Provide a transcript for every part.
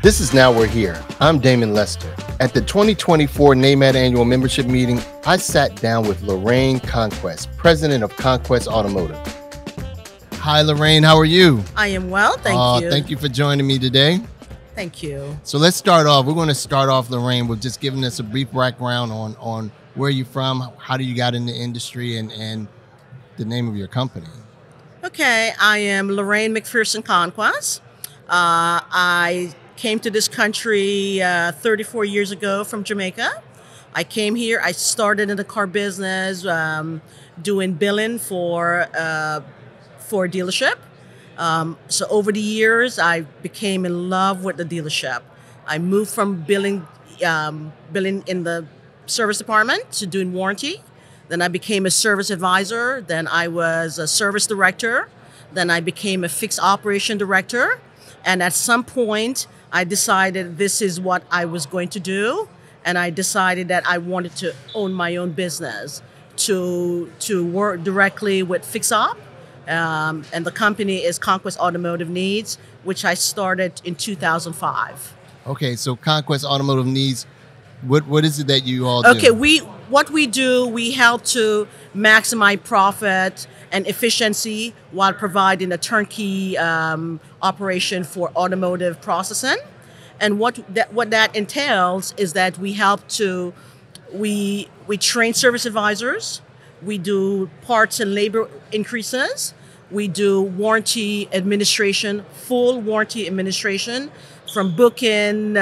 This is Now We're Here. I'm Damon Lester. At the 2024 NAMAD Annual Membership Meeting, I sat down with Lorraine Conquest, President of Conquest Automotive. Hi, Lorraine. How are you? I am well, thank you. Thank you for joining me today. Thank you. So let's start off. We're going to start off, Lorraine, with just giving us a brief background on where you're from, how do you got in the industry, and the name of your company. Okay, I am Lorraine McPherson Conquest. I came to this country 34 years ago from Jamaica. I came here, I started in the car business, doing billing for a dealership. So over the years, I became in love with the dealership. I moved from billing in the service department to doing warranty. Then I became a service advisor. Then I was a service director. Then I became a fixed operation director. And at some point, I decided this is what I was going to do. And I decided that I wanted to own my own business, to work directly with fix op. And the company is Conquest Automotive Needs, which I started in 2005. Okay, so Conquest Automotive Needs, what is it that you all do? Okay, we help to maximize profit and efficiency while providing a turnkey operation for automotive processing. And what that entails is that we train service advisors, we do parts and labor increases, we do warranty administration, full warranty administration, from booking,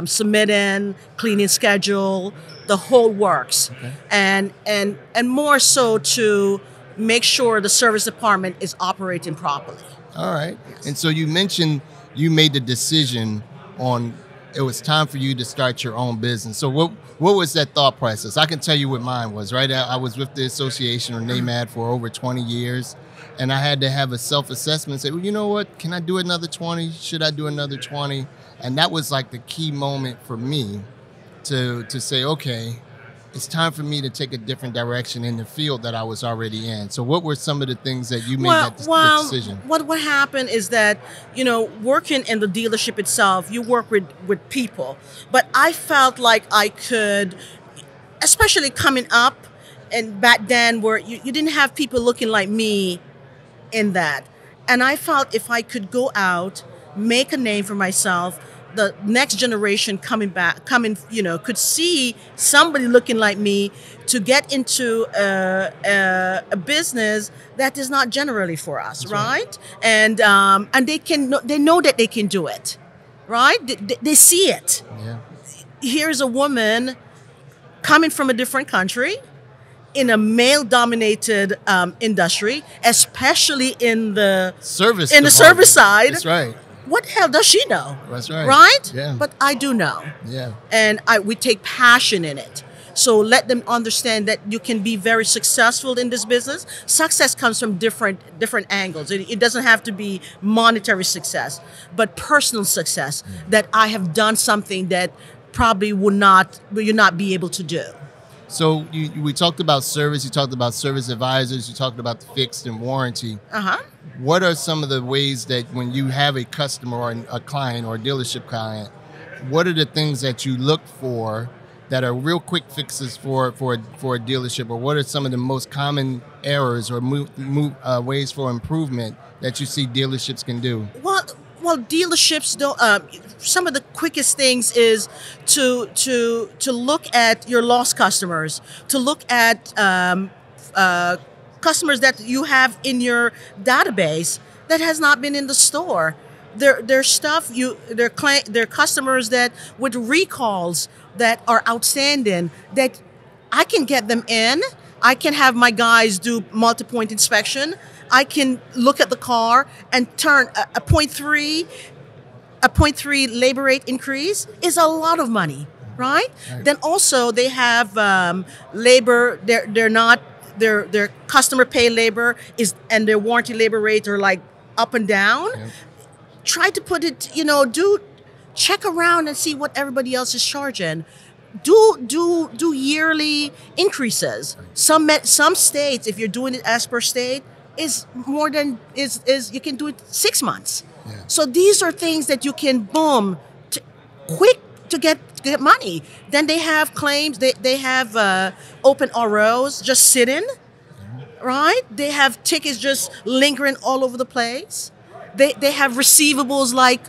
submitting, cleaning schedule, the whole works. Okay. And more so to make sure the service department is operating properly. All right. Yes. And so you mentioned you made the decision on it was time for you to start your own business. So what was that thought process? I can tell you what mine was, right? I was with the association or NAMAD for over 20 years, and I had to have a self-assessment, say, well, you know what? Can I do another 20? Should I do another 20? And that was like the key moment for me to say, okay, it's time for me to take a different direction in the field that I was already in. So what were some of the things that you made that decision? What happened is that, working in the dealership itself, you work with people. But I felt like I could, especially coming up, and back then where you didn't have people looking like me in that. And I felt if I could go out, make a name for myself, the next generation could see somebody looking like me to get into a business that is not generally for us. That's right? And they know that they can do it, right? They see it. Yeah. Here's a woman coming from a different country in a male-dominated industry, especially in the service side. That's right. What the hell does she know? That's right. Right? Yeah. But I do know. Yeah. And we take passion in it. So let them understand that you can be very successful in this business. Success comes from different angles. It doesn't have to be monetary success, but personal success, that I have done something that probably will not be able to do. So we talked about service, you talked about service advisors, you talked about the fixed and warranty. Uh-huh. What are some of the ways that when you have a customer or a client or a dealership client, what are the things that you look for that are real quick fixes for a dealership? Or what are some of the most common errors or ways for improvement that you see dealerships can do? Well, dealerships don't. Some of the quickest things is to look at your lost customers, to look at customers that you have in your database that has not been in the store. Their stuff, their customers that with recalls that are outstanding, that I can get them in. I can have my guys do multi-point inspection. I can look at the car and turn a 0.3 labor rate increase is a lot of money, right? Then also they have labor. Their customer pay labor and their warranty labor rates are like up and down. Yep. Try to put it, check around and see what everybody else is charging. Do yearly increases. Some states, if you're doing it as per state, is more than is you can do it 6 months. Yeah. So these are things that you can quick to get money. Then they have claims. They have open ROs just sitting, right? They have tickets just lingering all over the place. They have receivables like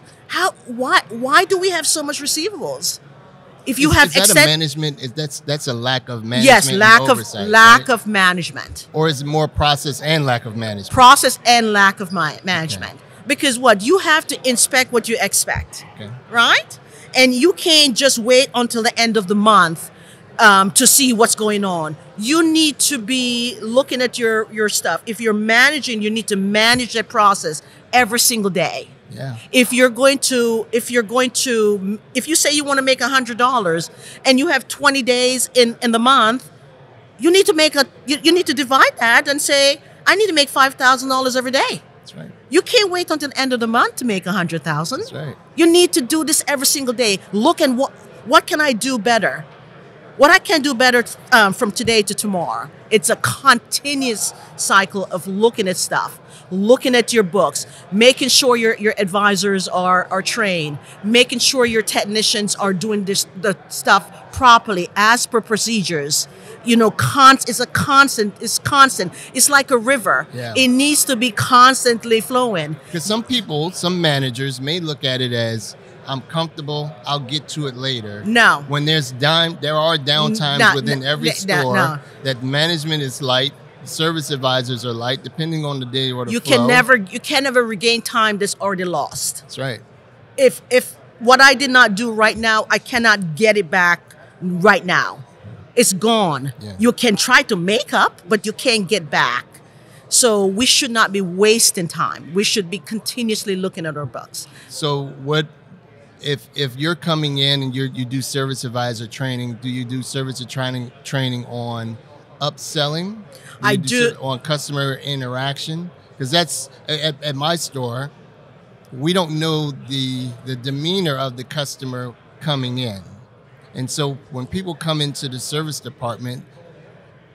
why do we have so much receivables? If you have is that a management? That's a lack of management. Yes, lack oversight, of management. Or is it more process and lack of management? Process and lack of management. Okay. Because what you have to inspect what you expect, right? And you can't just wait until the end of the month to see what's going on. You need to be looking at your stuff. If you're managing, you need to manage that process every single day. Yeah. If you say you want to make $100 and you have 20 days in the month, you need to divide that and say, I need to make $5,000 every day. That's right. You can't wait until the end of the month to make $100,000. That's right. You need to do this every single day. Look at what can I do better? What I can do better from today to tomorrow. It's a continuous cycle of looking at stuff, looking at your books, making sure your advisors are trained, making sure your technicians are doing the stuff properly as per procedures. You know, it's constant. It's like a river. Yeah. It needs to be constantly flowing. Because some managers may look at it as, I'm comfortable, I'll get to it later. No. When there are downtimes within every store that management is light, service advisors are light, depending on the day or the flow. You can never regain time that's already lost. That's right. If what I did not do right now, I cannot get it back right now. It's gone. Yeah. You can try to make up, but you can't get back. So we should not be wasting time. We should be continuously looking at our books. So what, if you're coming in and you do service advisor training, do you do service training on upselling? I do. On customer interaction? Because that's, at my store, we don't know the demeanor of the customer coming in. And so when people come into the service department,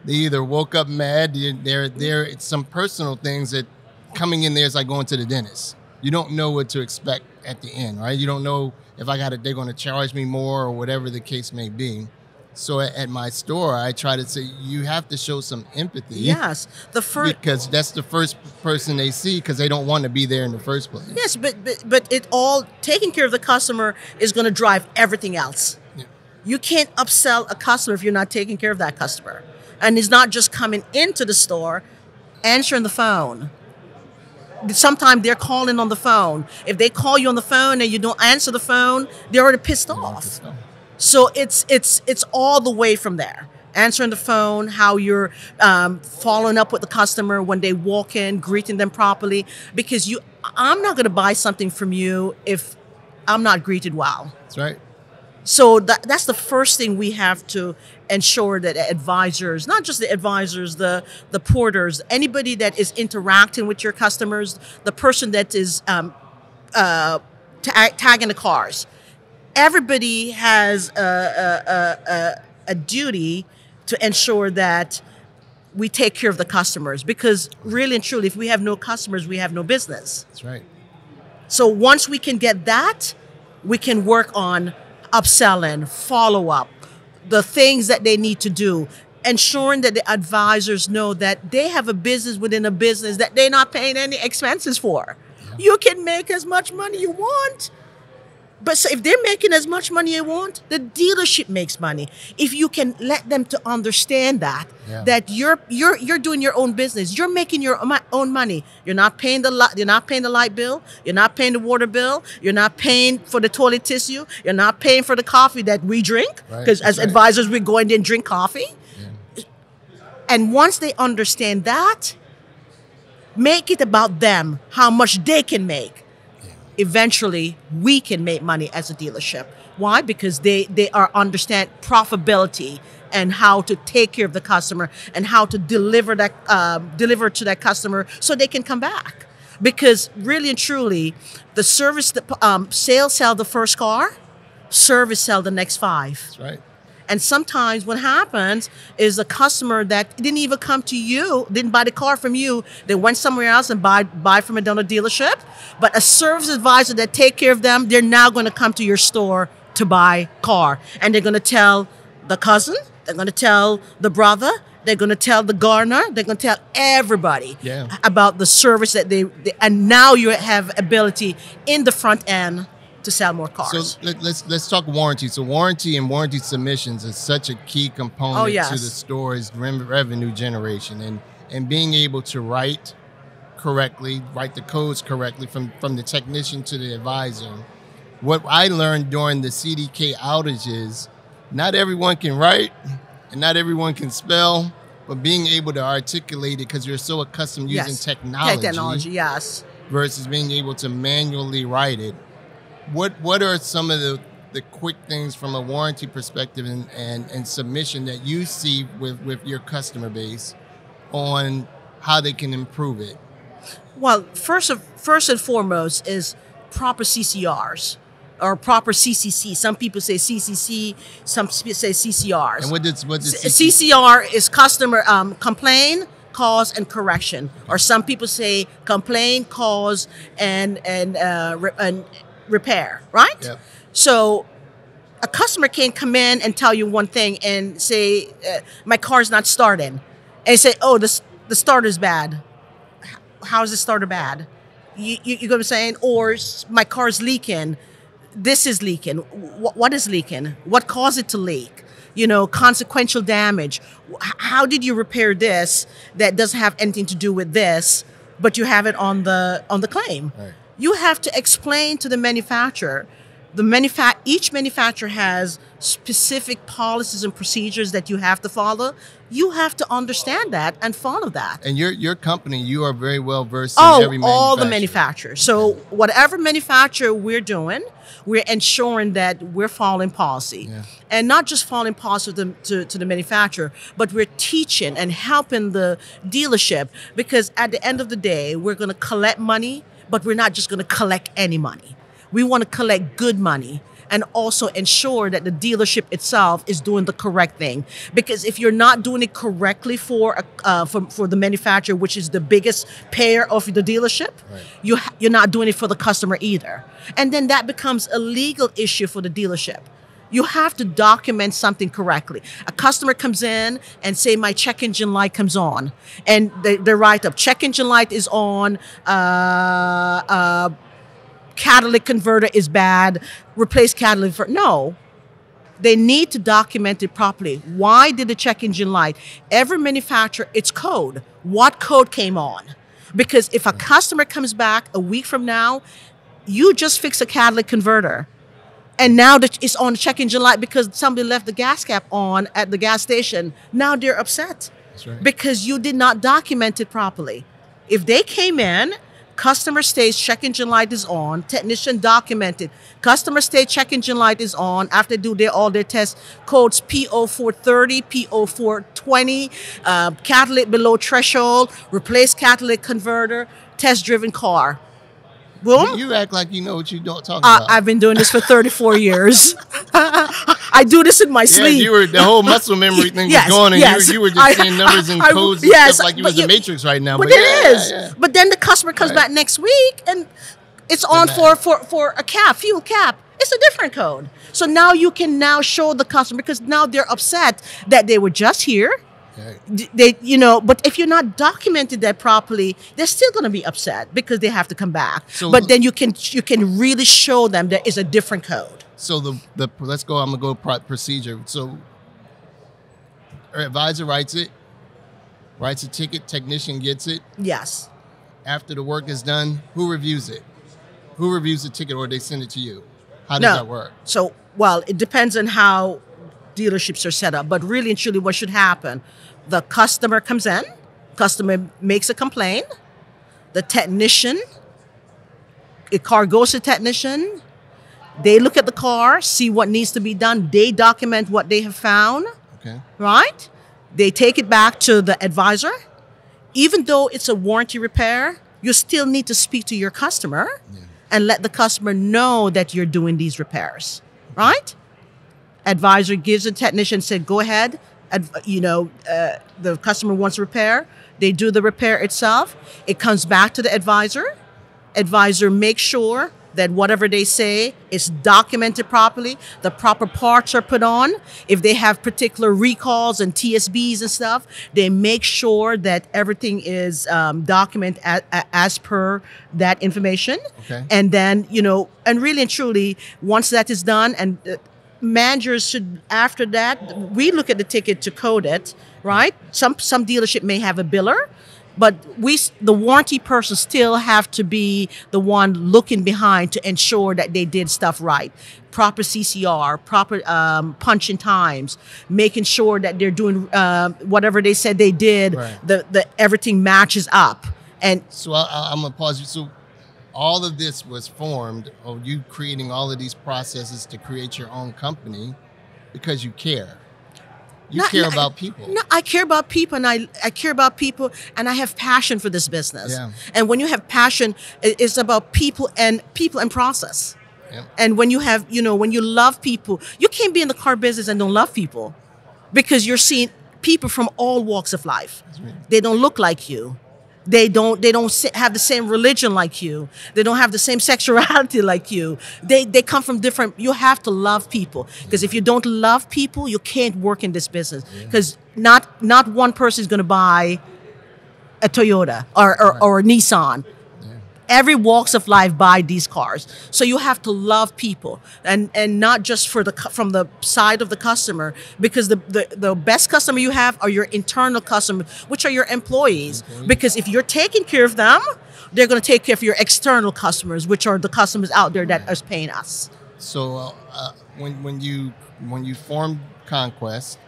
they either woke up mad, it's some personal things that coming in there is like going to the dentist. You don't know what to expect at the end, right? You don't know if they're going to charge me more or whatever the case may be. So at my store, I try to say, you have to show some empathy. Yes. Because that's the first person they see, because they don't want to be there in the first place. Yes, but it all, taking care of the customer is going to drive everything else. Yeah. You can't upsell a customer if you're not taking care of that customer. And it's not just coming into the store, answering the phone. Sometimes they're calling on the phone. If they call you on the phone and you don't answer the phone, they're already pissed off. So it's all the way from there. Answering the phone, how you're following up with the customer when they walk in, greeting them properly. Because I'm not going to buy something from you if I'm not greeted well. That's right. So that's the first thing we have to ensure, that advisors, not just the advisors, the porters, anybody that is interacting with your customers, the person that is tagging the cars, everybody has a duty to ensure that we take care of the customers, because really and truly, if we have no customers, we have no business. That's right. So once we can get that, we can work on upselling, follow-up, the things that they need to do, ensuring that the advisors know that they have a business within a business that they're not paying any expenses for. Yeah. You can make as much money you want. But so if they're making as much money you want, the dealership makes money. If you can let them to understand that, that you're doing your own business, you're making your own money. You're not paying the light bill, you're not paying the water bill, you're not paying for the toilet tissue, you're not paying for the coffee that we drink, because as advisors we go in there and drink coffee. Yeah. And once they understand that, make it about them, how much they can make. Eventually, we can make money as a dealership. Why? Because they understand profitability and how to take care of the customer and how to deliver to that customer so they can come back. Because really and truly, the service, sales sell the first car, service sell the next 5. That's right. And sometimes what happens is a customer that didn't even come to you, didn't buy the car from you, they went somewhere else and buy from another dealership. But a service advisor that take care of them, they're now going to come to your store to buy car. And they're going to tell the cousin, they're going to tell the brother, they're going to tell the gardener, they're going to tell everybody about the service that they and now you have ability in the front end to sell more cars. So let's talk warranty. So warranty and warranty submissions is such a key component to the store's revenue generation, and being able to write the codes correctly from the technician to the advisor. What I learned during the CDK outages, not everyone can write and not everyone can spell, but being able to articulate it because you're so accustomed using technology versus being able to manually write it. What are some of the quick things from a warranty perspective and submission that you see with your customer base on how they can improve it? Well, first and foremost is proper CCRs or proper CCC. Some people say CCC, some people say CCRs. And what does CCR is customer complaint, cause, and correction. Or some people say complaint, cause, and repair, right? Yep. So a customer can come in and tell you one thing and say, my car's not starting. And say, oh, the starter's bad. How is the starter bad? You know what I'm saying? Or my car's leaking. This is leaking. What is leaking? What caused it to leak? You know, consequential damage. How did you repair this that doesn't have anything to do with this, but you have it on the claim? Right. You have to explain to the manufacturer. Each manufacturer has specific policies and procedures that you have to follow. You have to understand that and follow that. And your company, you are very well versed in every manufacturer. All the manufacturers. So whatever manufacturer we're doing, we're ensuring that we're following policy. Yeah. And not just following policy to the manufacturer, but we're teaching and helping the dealership, because at the end of the day, we're going to collect money, but we're not just going to collect any money. We want to collect good money and also ensure that the dealership itself is doing the correct thing. Because if you're not doing it correctly for the manufacturer, which is the biggest payer of the dealership, you're not doing it for the customer either. And then that becomes a legal issue for the dealership. You have to document something correctly. A customer comes in and say, my check engine light comes on. And they write up, check engine light is on, catalytic converter is bad, replace catalytic converter. No, they need to document it properly. Why did the check engine light? Every manufacturer, it's code. What code came on? Because if a customer comes back a week from now, you just fix a catalytic converter, and now that it's on the check engine light because somebody left the gas cap on at the gas station, now they're upset. That's right. Because you did not document it properly. If they came in, customer states check engine light is on, technician documented, customer state check engine light is on, after they do all their tests, codes P0430, P0420, catalytic below threshold, replace catalytic converter, test driven car. Boom. You act like you know what you're talking about. I've been doing this for 34 years. I do this in my sleep. The whole muscle memory thing was going, and you were just saying numbers and codes and stuff like you was the Matrix right now. But it is. Yeah. But then the customer comes back next week, and it's on for a cap, fuel cap. It's a different code. So now you can now show the customer, because now they're upset that they were just here. They, but if you're not documented that properly, they're still going to be upset because they have to come back. So, but then you can really show them there is a different code. So let's go. I'm gonna go procedure. So our advisor writes a ticket. Technician gets it. Yes. After the work is done, who reviews it? Who reviews the ticket, or they send it to you? How does that work? So it depends on how dealerships are set up, but really and truly what should happen, the customer comes in, customer makes a complaint, the technician, the car goes to technician, they look at the car, see what needs to be done, they document what they have found, right? They take it back to the advisor. Even though it's a warranty repair, you still need to speak to your customer and let the customer know that you're doing these repairs, right? Advisor gives the technician, said, go ahead. The customer wants repair. They do the repair itself. It comes back to the advisor. Advisor makes sure that whatever they say is documented properly, the proper parts are put on. If they have particular recalls and TSBs and stuff, they make sure that everything is documented as per that information. Okay. And then, and really and truly, once that is done, and managers should, after that, we look at the ticket to code it, right? Some dealership may have a biller, but the warranty person still have to be the one looking behind to ensure that they did stuff right. Proper CCR, proper punch-in times, making sure that they're doing whatever they said they did, right. the everything matches up. And so I'm gonna pause you. So all of this was formed, or you creating all of these processes to create your own company because you care. You care about people. No, I care about people, and I care about people, and I have passion for this business. Yeah. And when you have passion, it's about people and process. Yeah. And when you have, when you love people, you can't be in the car business and don't love people, because you're seeing people from all walks of life. Right. They don't look like you. They don't have the same religion like you. They don't have the same sexuality like you. They come from different. You have to love people, because if you don't love people, you can't work in this business. Because not one person is going to buy a Toyota or a Nissan. Every walks of life buy these cars. So you have to love people, and not just from the side of the customer, because the best customer you have are your internal customers, which are your employees. Because if you're taking care of them, they're going to take care of your external customers, which are the customers out there that are paying us. So when you formed Conquest,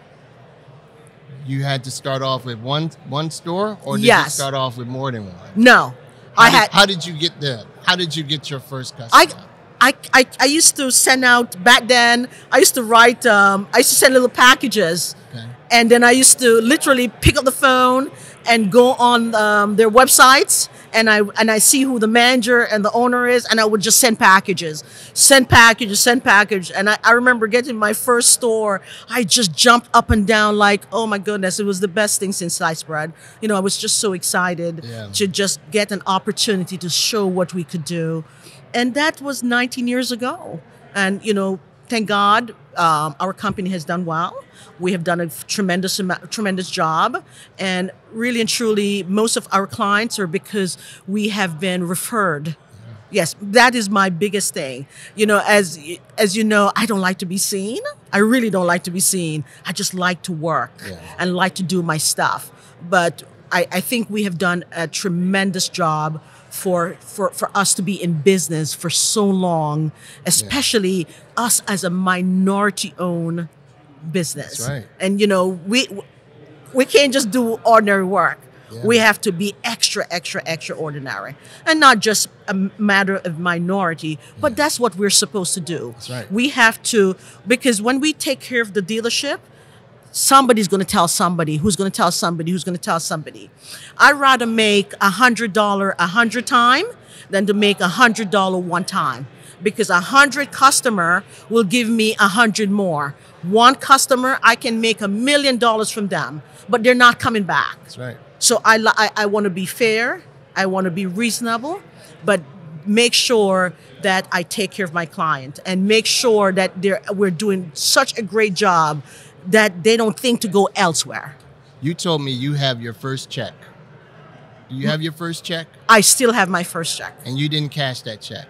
you had to start off with one store, or did you start off with more than one? No. How did you get there? How did you get your first customer? I used to send out, back then, I used to write, I used to send little packages. Okay. And then I used to literally pick up the phone and go on their websites, and I see who the manager and the owner is, and I would just send packages. And I remember getting my first store, I just jumped up and down like, oh my goodness, it was the best thing since sliced bread. I was just so excited to just get an opportunity to show what we could do. And that was 19 years ago. And, thank God, our company has done well. We have done a tremendous job, and really and truly, most of our clients are because we have been referred. Yes, that is my biggest thing. As you know, I don't like to be seen. I really don't like to be seen. I just like to work and like to do my stuff. But I think we have done a tremendous job for us to be in business for so long, especially us as a minority-owned business. That's right. And we can't just do ordinary work. Yeah. We have to be extraordinary, and not just a matter of minority, but that's what we're supposed to do. That's right. We have to, because when we take care of the dealership, somebody's going to tell somebody, who's going to tell somebody, who's going to tell somebody. I'd rather make $100 100 times than to make $100 one time, because 100 customer will give me 100 more. One customer, I can make $1 million from them, but they're not coming back. That's right. So I want to be fair, I want to be reasonable, but make sure that I take care of my client, and make sure that we're doing such a great job that they don't think to go elsewhere. You told me you have your first check. Do you have your first check? I still have my first check. And you didn't cash that check?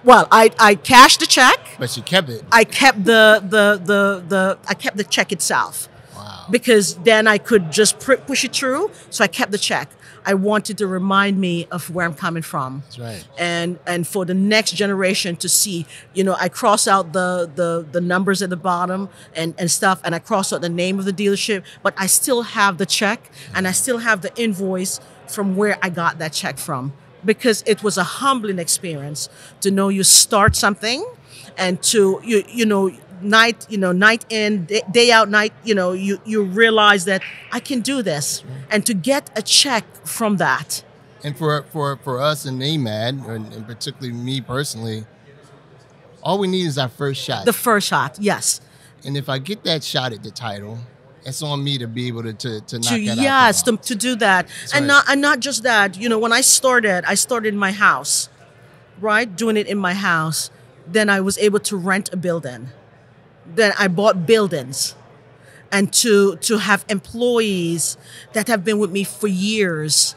I cashed the check. But you kept it. I kept I kept the check itself. Wow. Because then I could just push it through. So I kept the check. I wanted to remind me of where I'm coming from. That's right. And for the next generation to see, I cross out the numbers at the bottom and stuff, and I cross out the name of the dealership, but I still have the check, and I still have the invoice from where I got that check from, because it was a humbling experience to know you start something, and to night in, day out, you realize that I can do this, and to get a check from that. And for us in AMAD, and particularly me personally, all we need is our first shot. The first shot, yes. And if I get that shot at the title, it's on me to be able to knock that out. Yes, to do that. That's and right. not just that. When I started in my house. right, doing it in my house. Then I was able to rent a building. Then I bought buildings. And to have employees that have been with me for years,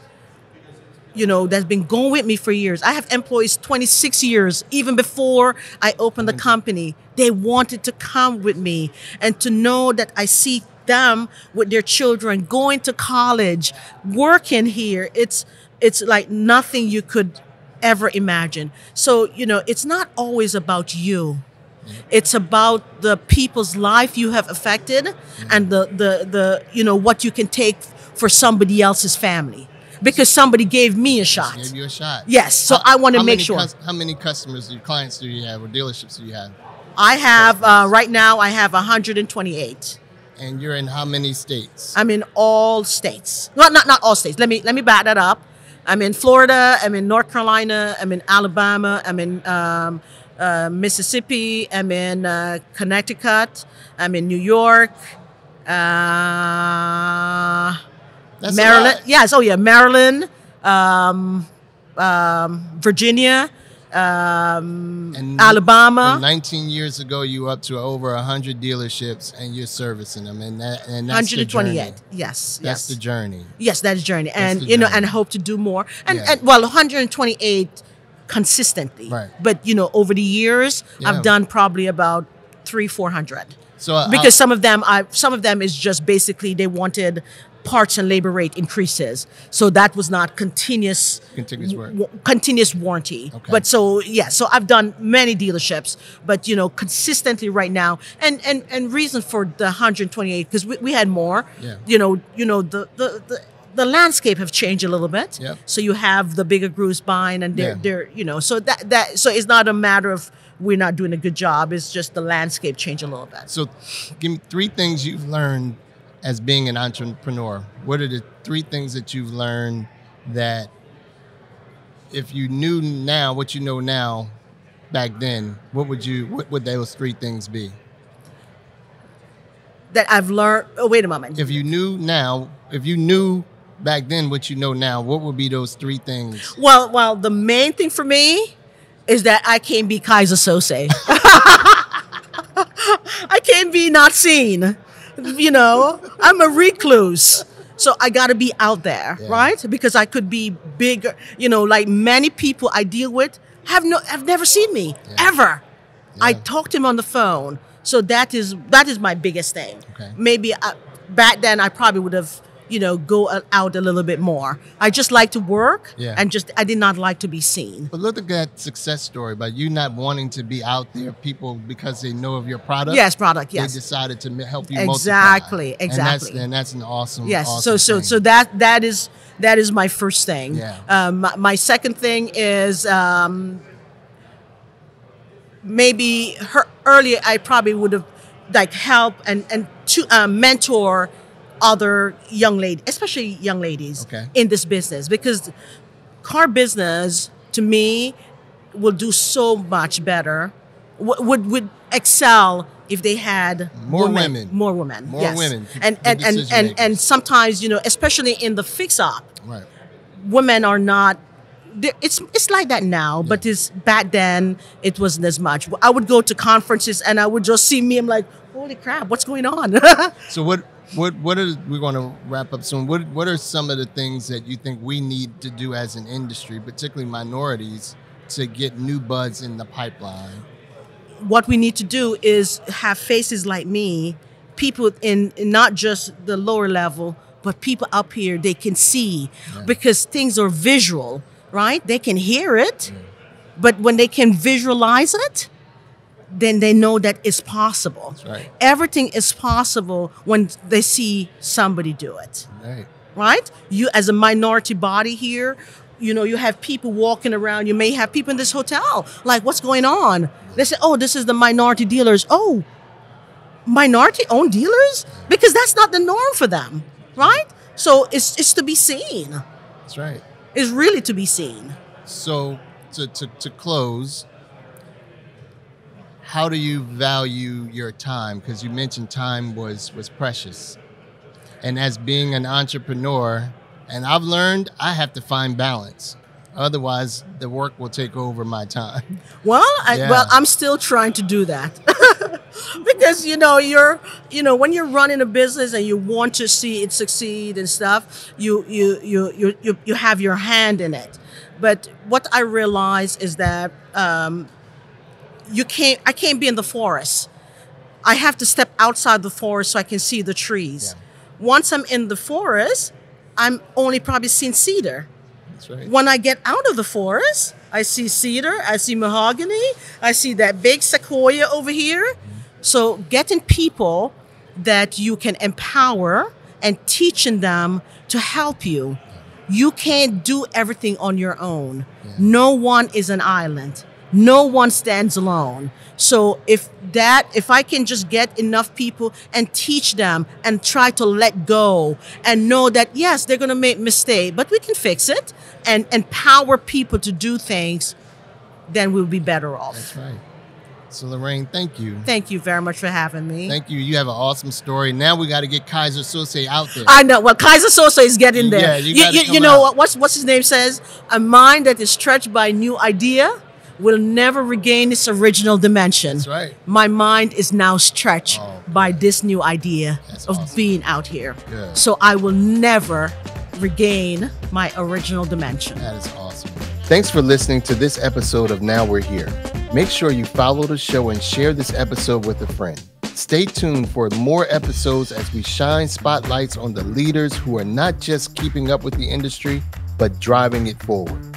that's been going with me for years. I have employees 26 years, even before I opened the company. They wanted to come with me, and to know that I see them with their children going to college, working here. It's like nothing you could ever imagine. So, it's not always about you. It's about the people's life you have affected, and the what you can take for somebody else's family, because somebody gave me a shot. Gave you a shot. Yes, so I want to make sure. How many customers, clients do you have, or dealerships do you have? I have right now. I have 128. And you're in how many states? I'm in all states. Well, not all states. Let me back that up. I'm in Florida. I'm in North Carolina. I'm in Alabama. I'm in Mississippi. I'm in Connecticut. I'm in New York. That's Maryland. Yes. Oh, yeah. Maryland. Virginia. And Alabama. And 19 years ago, you were up to over 100 dealerships, and you're servicing them, and that's 128. the journey. Yes. That's the journey. Yes, that's the journey, and the journey. and I hope to do more. And 128 consistently. Right. But over the years, I've done probably about 300-400. So because some of them is just basically they wanted parts and labor rate increases, so that was not continuous warranty. Okay. But so I've done many dealerships, but consistently right now, and reason for the 128, because we had more. The landscape have changed a little bit. Yep. So you have the bigger groups buying, and they're so so it's not a matter of we're not doing a good job. It's just the landscape changed a little bit. So give me 3 things you've learned as being an entrepreneur. What are the 3 things that you've learned that if you knew now what you know now back then, what would those 3 things be? That I've learned. Oh, wait a moment. If you knew back then what you know now, what would be those 3 things? Well, the main thing for me is that I can't be Kaiser Sose. I can't be not seen. I'm a recluse. So I got to be out there, right? Because I could be bigger. Like many people I deal with have never seen me ever. Yeah. I talk to them on the phone. So that is my biggest thing. Okay. Maybe back then I probably would have go out a little bit more. I just like to work, and I did not like to be seen. But look at that success story about you not wanting to be out there, people, because they know of your product. Yes, product. Yes, they decided to help you exactly, multiply. Exactly. And that's an awesome. Yes. Awesome so that is my first thing. Yeah. My second thing is maybe earlier I probably would have helped and to mentor other young ladies, especially young ladies, in this business, because car business to me will do so much better, would excel if they had more women. More women. And sometimes especially in the fix up, right, women are not. It's like that now, but back then it wasn't as much. I would go to conferences and I would just see me. I'm like, holy crap, what's going on? So what are, we're going to wrap up soon. What are some of the things that you think we need to do as an industry, particularly minorities, to get new buds in the pipeline? What we need to do is have faces like me, people in not just the lower level, but people up here they can see, because things are visual, right? They can hear it, but when they can visualize it, then they know that it's possible. That's right. Everything is possible when they see somebody do it. Right? You as a minority body here, you have people walking around. You may have people in this hotel. Like, what's going on? They say, oh, this is the minority dealers. Oh, minority-owned dealers? Because that's not the norm for them, right? So it's to be seen. That's right. It's really to be seen. So to close, how do you value your time? Because you mentioned time was precious. And as being an entrepreneur, and I've learned I have to find balance. Otherwise, the work will take over my time. Well, I'm still trying to do that. Because when you're running a business and you want to see it succeed and stuff, you have your hand in it. But what I realize is that I can't be in the forest. I have to step outside the forest so I can see the trees. Yeah. Once I'm in the forest, I'm only probably seeing cedar. That's right. When I get out of the forest, I see cedar, I see mahogany, I see that big sequoia over here. Mm-hmm. So getting people that you can empower and teaching them to help you. You can't do everything on your own. Yeah. No one is an island. No one stands alone. So if I can just get enough people and teach them and try to let go and know that, yes, they're going to make mistakes, but we can fix it and empower people to do things, then we'll be better off. That's right. So Lorraine, thank you. Thank you very much for having me. Thank you. You have an awesome story. Now we got to get Kaiser Sose out there. I know. Well, Kaiser Sose is getting there. Yeah, you know what? What's his name says? A mind that is stretched by a new idea will never regain its original dimension. That's right. My mind is now stretched by this new idea of being out here. Good. So I will never regain my original dimension. That is awesome. Thanks for listening to this episode of Now We're Here. Make sure you follow the show and share this episode with a friend. Stay tuned for more episodes as we shine spotlights on the leaders who are not just keeping up with the industry, but driving it forward.